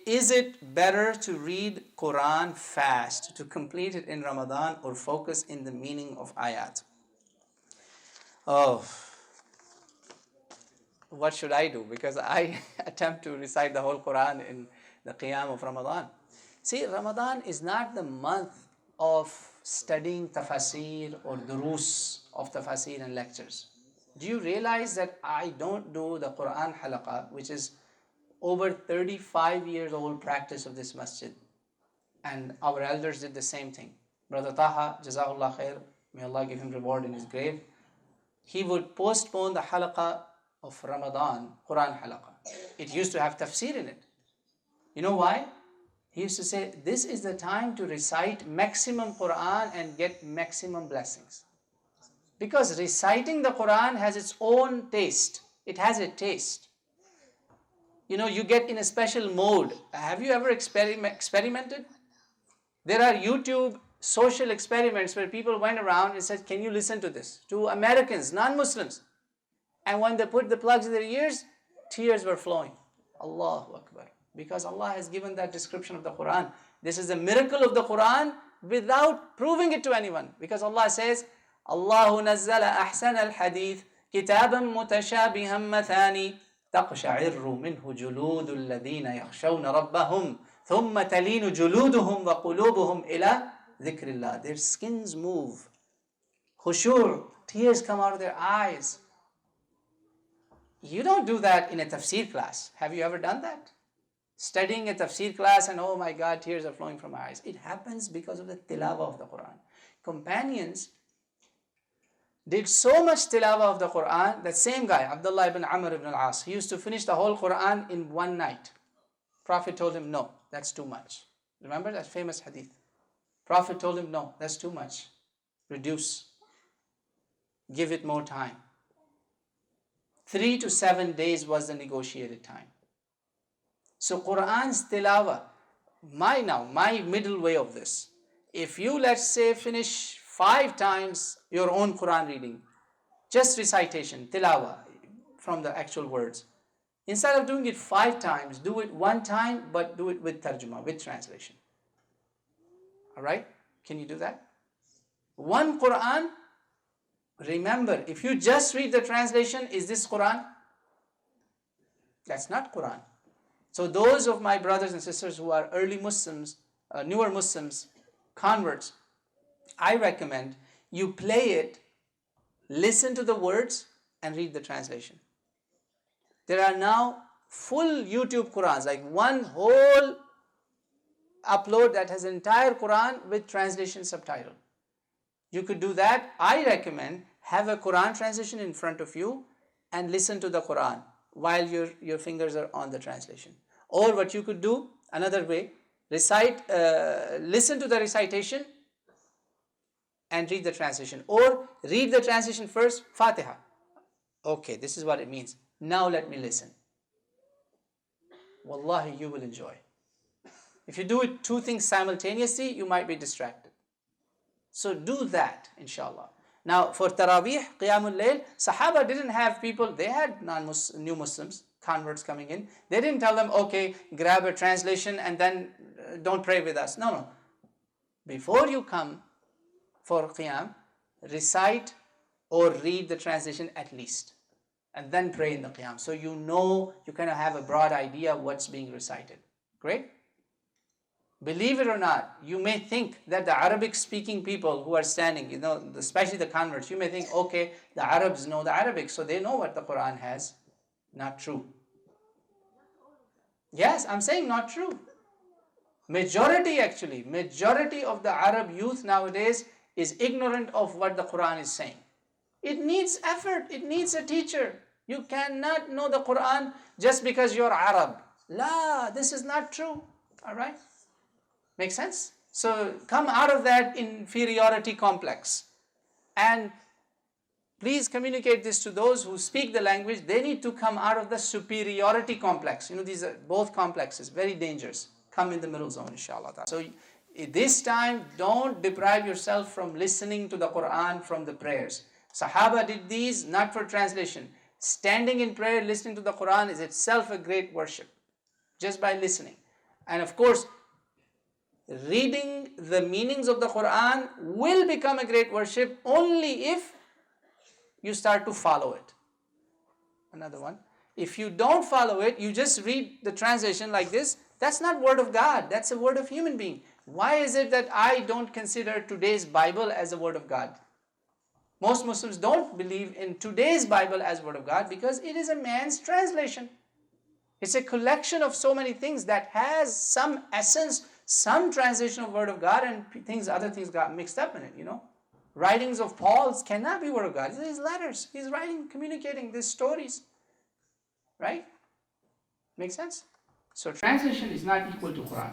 Is it better to read Quran fast, to complete it in Ramadan, or focus in the meaning of ayat? Oh, what should I do? Because I attempt to recite the whole Quran in the Qiyam of Ramadan. See, Ramadan is not the month of studying tafsir or durus of tafsir and lectures. Do you realize that I don't do the Quran halaqa, which is over 35 years old practice of this masjid? And our elders did the same thing. Brother Taha, Jazakallah khair, may Allah give him reward in his grave. He would postpone the halaqa of Ramadan, Quran halaqa. It used to have tafsir in it. You know why? He used to say, this is the time to recite maximum Quran and get maximum blessings. Because reciting the Quran has its own taste. It has a taste. You know, you get in a special mode. Have you ever experimented? There are YouTube social experiments where people went around and said, can you listen to this? To Americans, non-Muslims. And when they put the plugs in their ears, tears were flowing. Allahu Akbar. Because Allah has given that description of the Quran. This is a miracle of the Quran without proving it to anyone. Because Allah says, Allahu nazzala ahsan al-hadith kitaban mutashabihan mathani taqsha'irru minhu juludul ladhina yakhshawna rabbahum thumma talinu juluduhum wa qulubuhum ila dhikrillah. Their skins move. Khushu', tears come out of their eyes. You don't do that in a tafsir class. Have you ever done that? Studying a tafsir class and oh my God, tears are flowing from my eyes. It happens because of the tilawah of the Quran. Companions did so much tilawah of the Quran, that same guy, Abdullah ibn Amr ibn al-As, he used to finish the whole Quran in one night. Prophet told him, no, that's too much. Remember that famous hadith? Prophet told him, no, that's too much. Reduce. Give it more time. 3 to 7 days was the negotiated time. So Quran's tilawah, my middle way of this, if you, let's say, finish 5 times your own Quran reading, just recitation, tilawah, from the actual words, instead of doing it 5 times, do it 1 time, but do it with tarjuma, with translation. Alright? Can you do that? One Quran, remember, if you just read the translation, is this Quran? That's not Quran. So those of my brothers and sisters who are early Muslims, newer Muslims, converts, I recommend you play it, listen to the words, and read the translation. There are now full YouTube Qurans, like one whole upload that has entire Quran with translation subtitle. You could do that. I recommend have a Quran translation in front of you and listen to the Quran while your fingers are on the translation. Or what you could do, another way, listen to the recitation and read the translation. Or read the translation first, Fatiha. Okay, this is what it means. Now let me listen. Wallahi, you will enjoy. If you do it 2 things simultaneously, you might be distracted. So do that, inshallah. Now, for Taraweeh, Qiyamul Layl, Sahaba didn't have people, they had new Muslims, converts coming in. They didn't tell them, okay, grab a translation and then don't pray with us. No. Before you come for Qiyam, recite or read the translation at least. And then pray in the Qiyam. So you know, you kind of have a broad idea of what's being recited. Great? Believe it or not, you may think that the Arabic speaking people who are standing, especially the converts, you may think, okay, the Arabs know the Arabic, so they know what the Quran has. Not true. Yes, I'm saying not true. Majority of the Arab youth nowadays is ignorant of what the Quran is saying. It needs effort, it needs a teacher. You cannot know the Quran just because you're Arab. La, this is not true. Alright? Make sense? So come out of that inferiority complex. And please communicate this to those who speak the language. They need to come out of the superiority complex. These are both complexes, very dangerous. Come in the middle zone, inshallah. So this time, don't deprive yourself from listening to the Quran from the prayers. Sahaba did these not for translation. Standing in prayer, listening to the Quran is itself a great worship, just by listening. And of course, reading the meanings of the Quran will become a great worship only if you start to follow it. Another one. If you don't follow it, you just read the translation like this, that's not word of God, that's a word of human being. Why is it that I don't consider today's Bible as a word of God? Most Muslims don't believe in today's Bible as word of God because it is a man's translation. It's a collection of so many things that has some essence, some translation of word of God, and other things got mixed up in it, you know. Writings of Paul's cannot be word of God. These letters. He's writing, communicating these stories. Right? Makes sense? So translation is not equal to Quran.